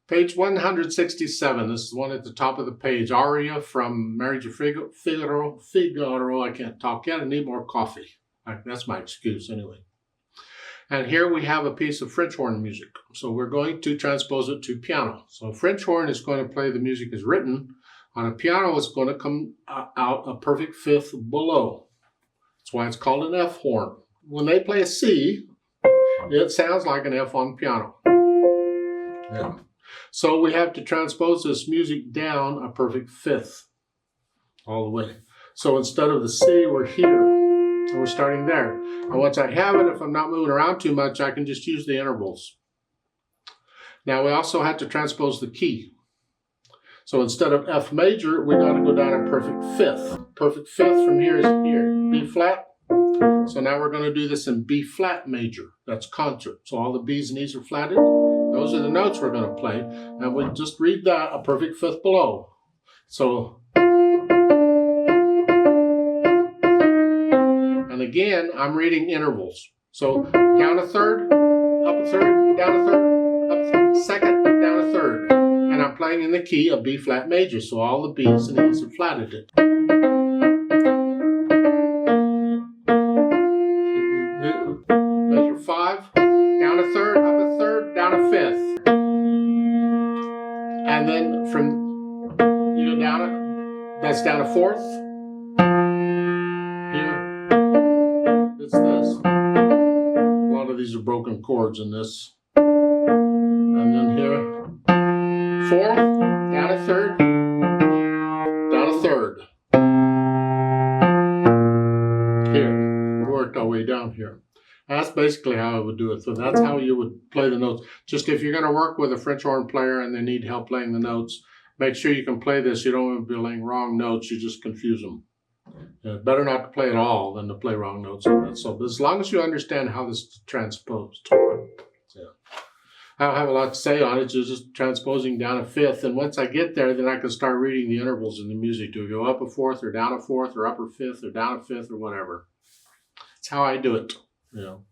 Page 167. This is one at the top of the page. Aria from Marriage of Figaro. I can't talk yet. I need more coffee. That's my excuse anyway. And here we have a piece of French horn music. So we're going to transpose it to piano. So French horn is going to play the music as written. On a piano, it's going to come out a perfect fifth below. That's why it's called an F horn. When they play a C, it sounds like an F on piano. Yeah. So we have to transpose this music down a perfect fifth all the way. So instead of the C, we're here. And we're starting there. And once I have it, if I'm not moving around too much, I can just use the intervals. Now we also have to transpose the key. So instead of F major, we got to go down a perfect fifth. Perfect fifth from here is here. B flat. So now we're going to do this in B flat major. That's concert. So all the B's and E's are flatted. Those are the notes we're going to play. And we just read that a perfect fifth below. So, and again, I'm reading intervals. So down a third, up a third, down a third, up a second, down a third. And I'm playing in the key of B flat major. So all the B's and E's are flatted it. Measure 5, down a third, up a third, down a fifth. And then from, you go down that's down a fourth. Here, it's this. A lot of these are broken chords in this. And then here, fourth, down a third, down a third. Here, we worked our way down here. That's basically how I would do it. So that's how you would play the notes. Just if you're going to work with a French horn player and they need help playing the notes, make sure you can play this. You don't want to be playing wrong notes. You just confuse them. Better not to play at all than to play wrong notes. So as long as you understand how this is transposed. Yeah. I don't have a lot to say on it. You're just transposing down a fifth. And once I get there, then I can start reading the intervals in the music. Do we go up a fourth or down a fourth or up a fifth or down a fifth or whatever? That's how I do it. You know.